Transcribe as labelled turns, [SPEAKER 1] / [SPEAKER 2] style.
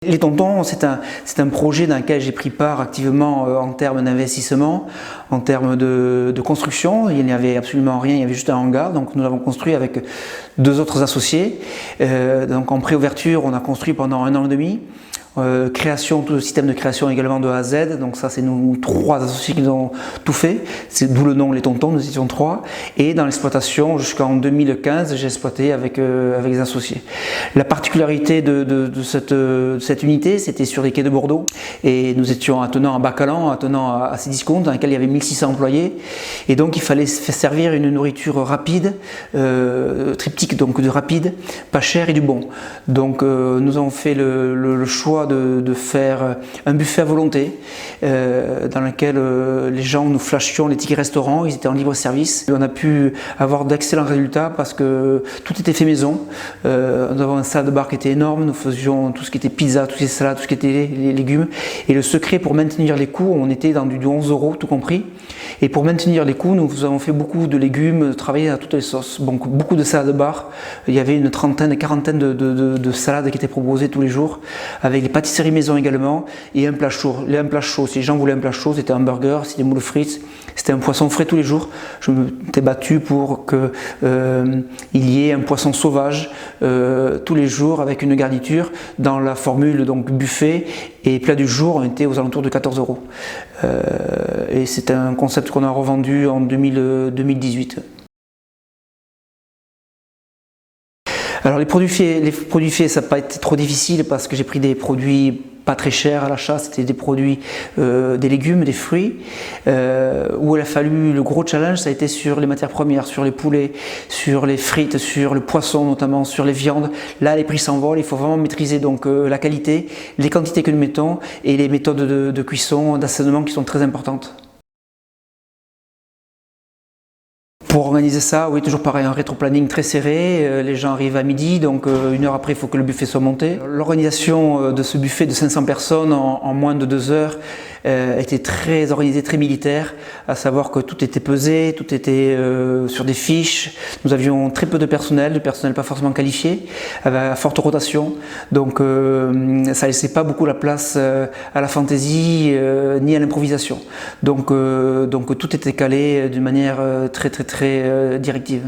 [SPEAKER 1] Les Tontons, c'est un projet dans lequel j'ai pris part activement en termes d'investissement, en termes de construction. Il n'y avait absolument rien, il y avait juste un hangar. Donc nous l'avons construit avec 2 autres associés. Donc en pré-ouverture, on a construit pendant 1 an et demi. Création, tout le système de création également de A à Z, donc ça c'est nous 3 associés qui ont tout fait, c'est d'où le nom Les Tontons, nous étions 3, et dans l'exploitation jusqu'en 2015 j'ai exploité avec les associés. La particularité de cette unité, c'était sur les quais de Bordeaux, et nous étions attenant à Bacalan, attenant à Cdiscount, dans lequel il y avait 1600 employés, et donc il fallait servir une nourriture rapide, triptyque donc de rapide, pas cher et du bon. Donc nous avons fait le choix de faire un buffet à volonté dans lequel les gens, nous flashions les tickets restaurants, ils étaient en libre service. On a pu avoir d'excellents résultats parce que tout était fait maison. Nous avons un salade de bar qui était énorme, nous faisions tout ce qui était pizza, toutes les salades, tout ce qui était les légumes. Et le secret pour maintenir les coûts, on était dans du 11 € tout compris. Et pour maintenir les coûts, nous avons fait beaucoup de légumes, travaillé à toutes les sauces. Donc beaucoup de salades de bar. Il y avait une trentaine, 40 de salades qui étaient proposées tous les jours, avec les pâtisseries maison également, et un plat chaud. Un plat chaud, si les gens voulaient un plat chaud, c'était un burger, c'était des moules frites, c'était un poisson frais tous les jours. Je m'étais battu pour qu'il y ait un poisson sauvage tous les jours avec une garniture dans la formule donc buffet, et plat du jour, on était aux alentours de 14 €. Et c'est un concept qu'on a revendu en 2018. Alors les produits faits, ça n'a pas été trop difficile parce que j'ai pris des produits pas très chers à l'achat, c'était des produits, des légumes, des fruits, où il a fallu, le gros challenge, ça a été sur les matières premières, sur les poulets, sur les frites, sur le poisson notamment, sur les viandes. Là les prix s'envolent, il faut vraiment maîtriser donc la qualité, les quantités que nous mettons et les méthodes de cuisson, d'assaisonnement qui sont très importantes. Pour organiser ça, oui, toujours pareil, un rétro-planning très serré, les gens arrivent à midi, donc 1 heure après il faut que le buffet soit monté. L'organisation de ce buffet de 500 personnes en moins de 2 heures était très organisée, très militaire, à savoir que tout était pesé, tout était sur des fiches. Nous avions très peu de personnel pas forcément qualifié, à forte rotation, donc ça laissait pas beaucoup la place à la fantaisie ni à l'improvisation. Donc tout était calé d'une manière très directive.